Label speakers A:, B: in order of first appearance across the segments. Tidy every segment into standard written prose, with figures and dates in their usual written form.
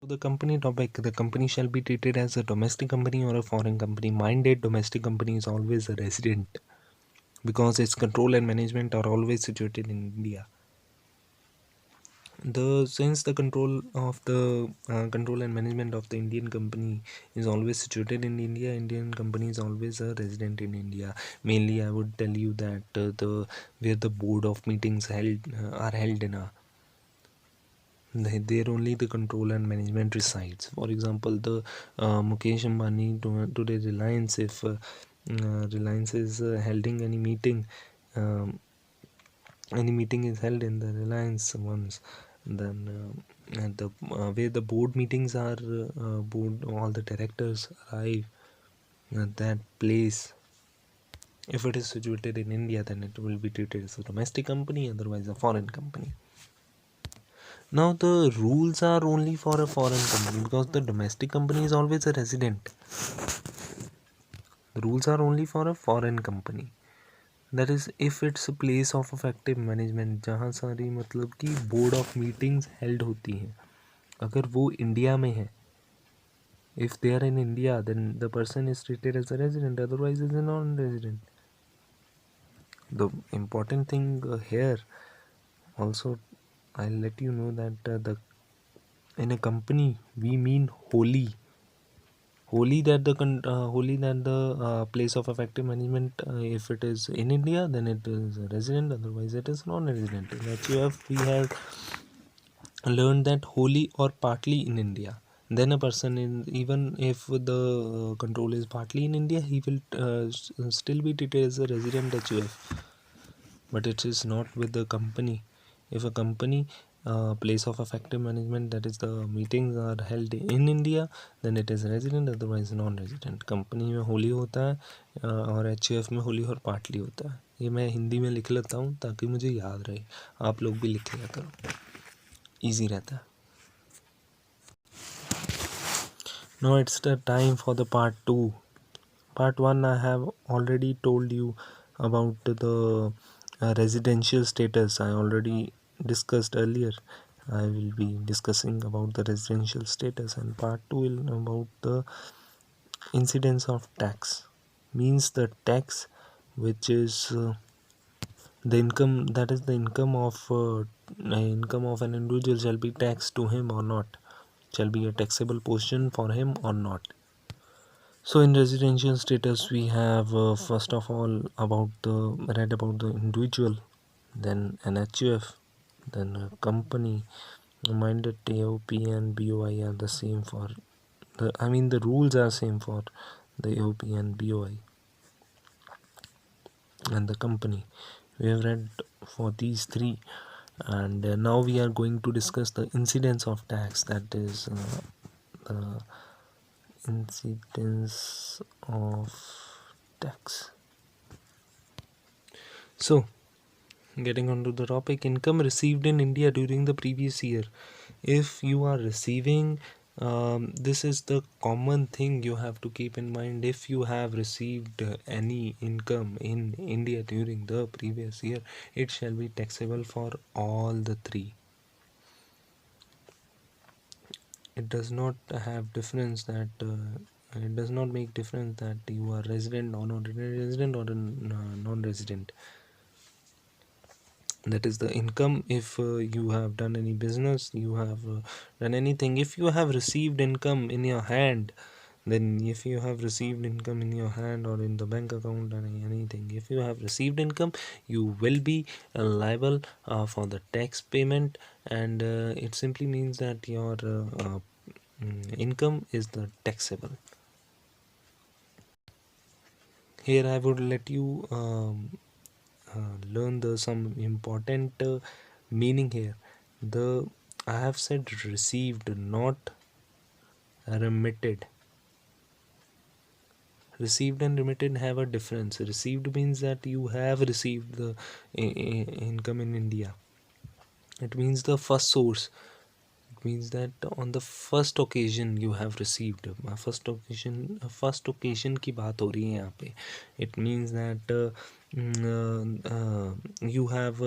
A: the company topic, the company shall be treated as a domestic company or a foreign company. Minded domestic company is always a resident because its control and management are always situated in India. Since the control and management of the Indian company is always situated in India, Indian company is always a resident in India. Mainly, I would tell you that where the board of meetings are held in a there only the control and management resides. For example, the Mukesh Ambani today Reliance, if Reliance is holding any meeting is held in the Reliance ones, then at the where the board meetings are, board all the directors arrive at that place. If it is situated in India, then it will be treated as a domestic company, otherwise a foreign company. Now the rules are only for a foreign company because the domestic company is always a resident. The rules are only for a foreign company. That is if it's a place of effective management जहाँ सारी मतलब कि board of meetings held होती हैं, अगर वो India में है, if they are in India, then the person is treated as a resident, otherwise is a non-resident. The important thing here also, I'll let you know that in a company we mean wholly that the place of effective management, if it is in India, then it is a resident, otherwise it is non-resident. In HUF we have learned that wholly or partly in India, then a person in, even if the control is partly in India, he will still be treated as a resident HUF. But it is not with the company. If a company place of effective management, that is the meetings are held in India, then it is resident, otherwise non-resident. Company में होली होता है और HUF में होली और partly होता है. ये मैं हिंदी में लिख लेता हूँ ताकि मुझे याद रहे. आप लोग भी लिख लिया करो, ईजी रहता है. Now it's the time for the part 2. Part 1 I have already told you about the residential status. I already discussed earlier. I will be discussing about the residential status, and part 2 will about the incidence of tax. Means the tax which is the income, that is the income of an individual shall be taxed to him or not, shall be a taxable portion for him or not. So in residential status we have first of all read about the individual, then an HUF, then a company. Minded AOP and BOI are the same for the rules are same for the AOP and BOI and the company. We have read for these three, and now we are going to discuss the incidence of tax, that is the incidence of tax. So getting onto the topic, income received in India during the previous year. If you are receiving, this is the common thing you have to keep in mind. If you have received any income in India during the previous year, it shall be taxable for all the three. It does not have difference that it does not make difference that you are resident or non-resident or non-resident. That is the income. If you have done any business, you have done anything, if you have received income in your hand, then if you have received income in your hand or in the bank account or anything, if you have received income, you will be liable for the tax payment, and it simply means that your income is the taxable. Here I would let you learn some important meaning here. I have said received, not remitted. Received and remitted have a difference. Received means that you have received the income in India. It means the first source. It means that on the first occasion you have received. First occasion की बात हो रही है यहाँ पे. It means that you have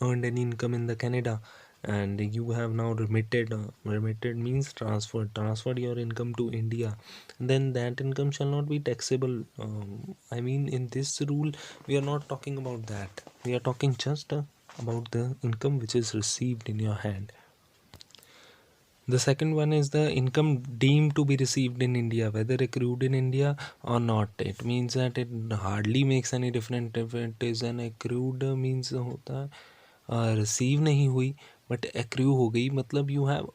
A: earned any income in the Canada, and you have now remitted means transferred your income to India, then that income shall not be taxable. I mean, in this rule we are not talking about that. We are talking just about the income which is received in your hand. The second one is the income deemed to be received in India, whether accrued in India or not. It means that it hardly makes any difference if it is an accrued means होता है receive नहीं हुई but accrue हो गई, मतलब you have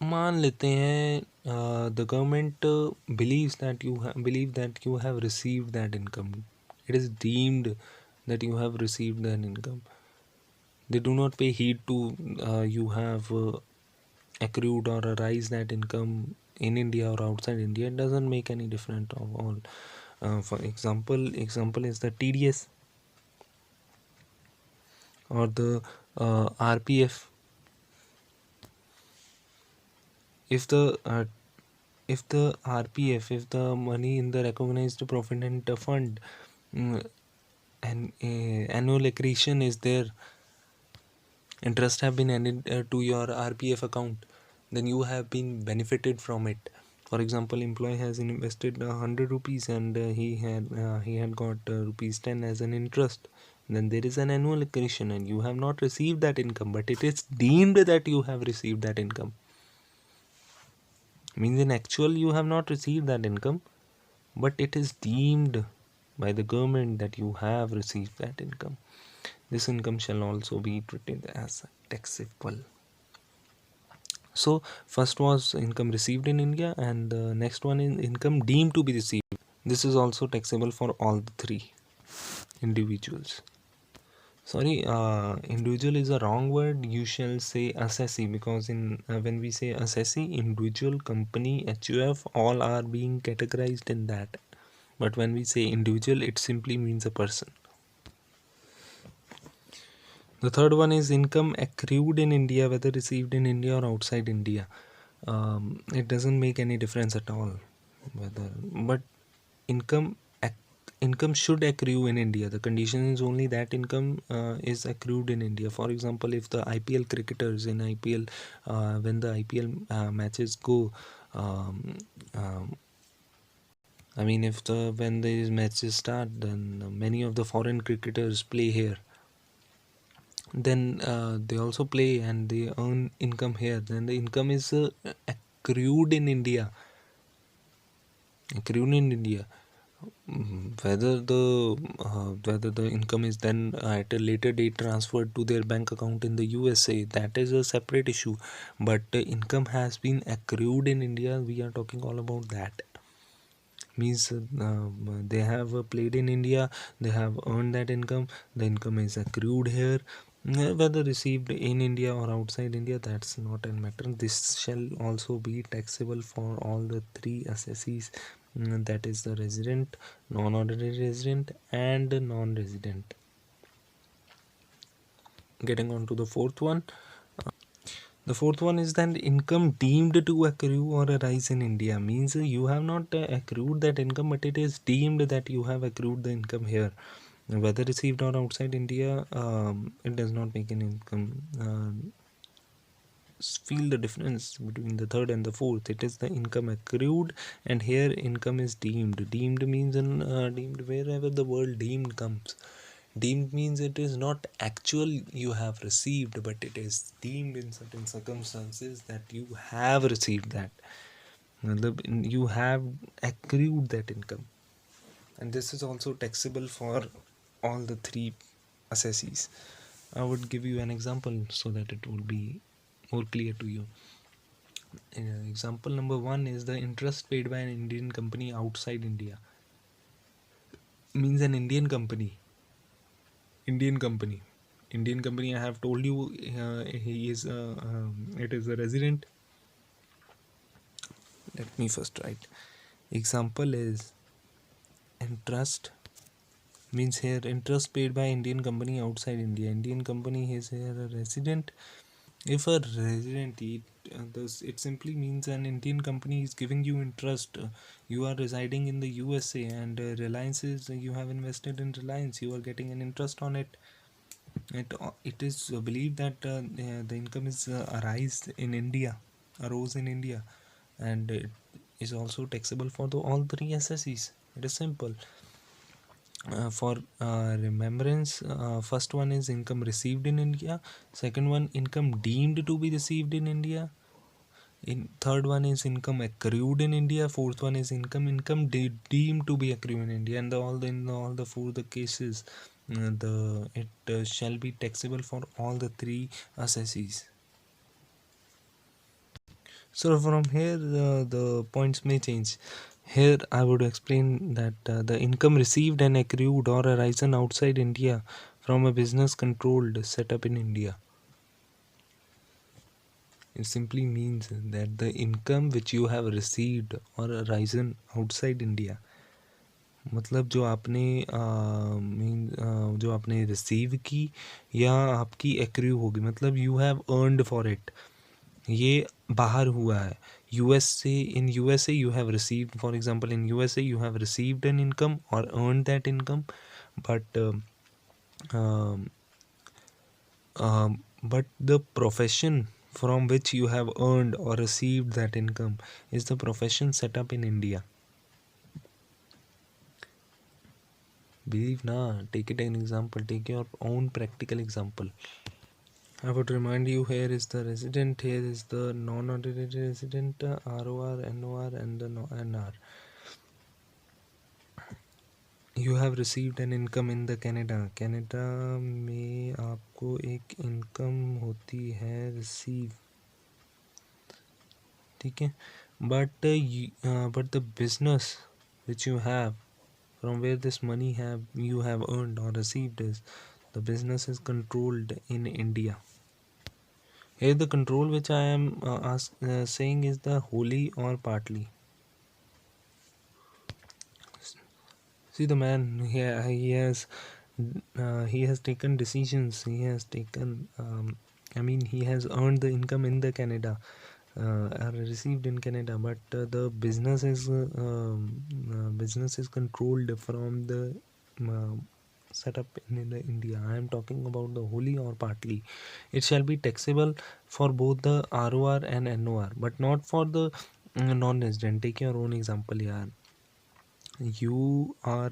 A: मान लेते हैं the government believe that you have received that income. It is deemed that you have received that income. They do not pay heed to you have accrued or arise that income in India or outside India. It doesn't make any difference of all. For example is the TDS or the RPF. If the RPF, if the money in the recognized provident fund, mm, and annual accretion is there, interest have been added to your RPF account, then you have been benefited from it. For example, employee has invested 100 rupees and he had got rupees 10 as an interest. Then there is an annual accretion and you have not received that income, but it is deemed that you have received that income. Means in actual you have not received that income, but it is deemed by the government that you have received that income. This income shall also be treated as taxable. So first was income received in India, and the next one is income deemed to be received. This is also taxable for all the three individuals. Sorry, individual is a wrong word. You shall say assessee, because in when we say assessee, individual, company, HUF, all are being categorized in that. But when we say individual, it simply means a person. The third one is income accrued in India, whether received in India or outside India. It doesn't make any difference at all whether, but income income should accrue in India. The condition is only that income is accrued in India. For example, if the IPL cricketers in IPL, when the IPL matches go, um, um, I mean, if the when these matches start, then many of the foreign cricketers play here. Then they also play and they earn income here. Then the income is accrued in India. Accrued in India. Whether the income is then at a later date transferred to their bank account in the USA, that is a separate issue. But income has been accrued in India. We are talking all about that. Means they have played in India, they have earned that income, the income is accrued here. Whether received in India or outside India, that's not a matter. This shall also be taxable for all the three assessees, that is the resident, non-ordinary resident, and non-resident. Getting on to the fourth one. The fourth one is that income deemed to accrue or arise in India, means you have not accrued that income, but it is deemed that you have accrued the income here. Whether received or outside India, it does not make an income. Feel the difference between the third and the fourth. It is the income accrued, and here income is deemed. Deemed means deemed wherever the word deemed comes. Deemed means it is not actual you have received, but it is deemed in certain circumstances that you have received that. You have accrued that income, and this is also taxable for all the three assessees. I would give you an example so that it will be more clear to you. Example number one is the interest paid by an Indian company outside India. Means an Indian company. Indian company. I have told you he is. It is a resident. Let me first write. Example is interest. Means here interest paid by Indian company outside India. Indian company is here a resident. If a resident, it simply means an Indian company is giving you interest. You are residing in the USA and Reliance is, you have invested in Reliance, you are getting an interest on it. It is believed that the income is arose in India, and it is also taxable for all three SSEs. It is simple. For remembrance, first one is income received in India, second one income deemed to be received in India, in third one is income accrued in India, fourth one is deemed to be accrued in India, and in all the four the cases, the it shall be taxable for all the three assessees. So from here the points may change. Here I would explain that the income received and accrued or arisen outside India from a business controlled setup in India. It simply means that the income which you have received or arisen outside India, मतलब जो आपने receive की या आपकी accrue होगी, मतलब you have earned for it, ये बाहर हुआ है यूएस से. In USA you have received, for example in USA you have received an income or earned that income, but but the profession from which you have earned or received that income is the profession set up in India. Believe na, take it an example, take your own practical example. I would remind you, here is the resident, here is the non-ordinary resident, ROR, NOR and the NR. You have received an income in the Canada में आपको एक income होती है receive, ठीक है, but the business which you have, from where this money you have earned or received, is the business is controlled in India. Here the control which I am saying is the wholly or partly. See the man, he has taken decisions, he has taken he has earned the income in the Canada, are received in Canada, but the business is controlled from the uh, setup in the India. I am talking about the wholly or partly. It shall be taxable for both the ROR and NOR, but not for the non-resident. Take your own example, yaar. You are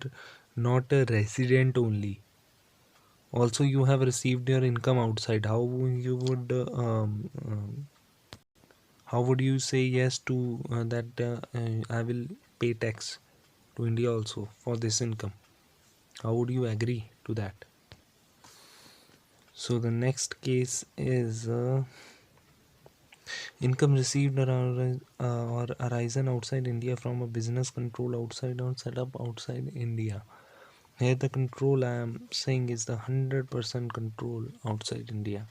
A: not a resident only. Also, you have received your income outside. How would you say yes to that I will pay tax to India also for this income? How would you agree to that? So the next case is income received or arisen outside India from a business control outside or set up outside India. Here the control I am saying is the 100% control outside India.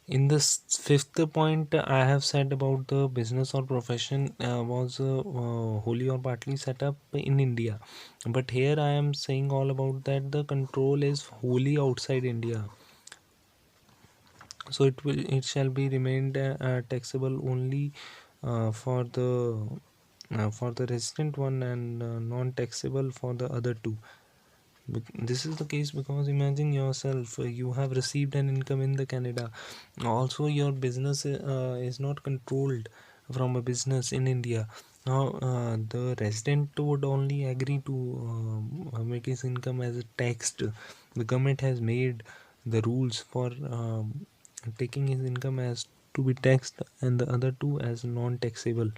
A: In this fifth point, I have said about the business or profession was wholly or partly set up in India. But here I am saying all about that the control is wholly outside India. So it shall be remained taxable only for the resident one, and non-taxable for the other two. This is the case because imagine yourself, you have received an income in the Canada, also your business is not controlled from a business in India. Now the resident would only agree to make his income as a taxed. The government has made the rules for taking his income as to be taxed and the other two as non-taxable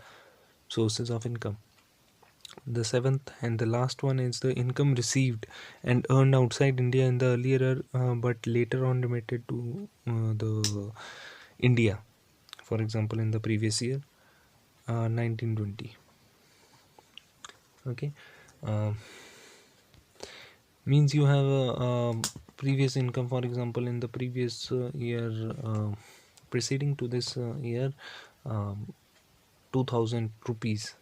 A: sources of income. The seventh and the last one is the income received and earned outside India in the earlier but later on remitted to the India. For example, in the previous year, 1920. Okay, uh, means you have a previous income. For example, in the previous year preceding to this year, 2000 rupees,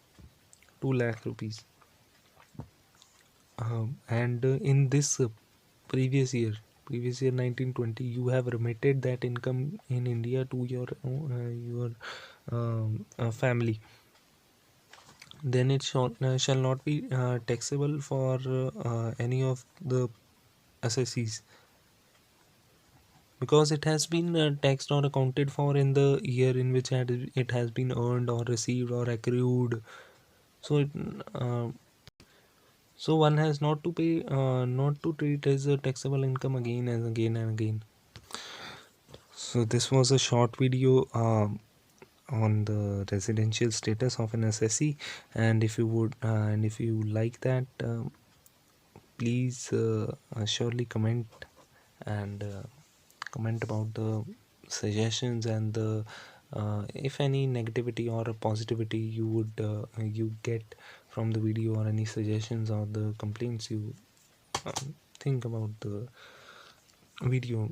A: 2 lakh rupees. And in this previous year 1920, you have remitted that income in India to your family, then it shall not be taxable for any of the assessees. because it has been taxed or accounted for in the year in which it has been earned or received or accrued. So uh, so one has not to pay, not to treat as a taxable income again and again and again. So this was a short video on the residential status of an SSE, and if you would and if you like that, please surely comment, and comment about the suggestions and the if any negativity or a positivity you would you get from the video, or any suggestions or the complaints you think about the video.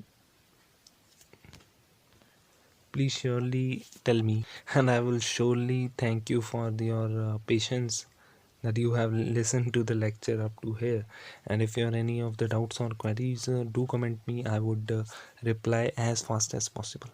A: Please surely tell me, and I will surely thank you for your patience, that you have listened to the lecture up to here. And if you have any of the doubts or queries, do comment me. I would reply as fast as possible.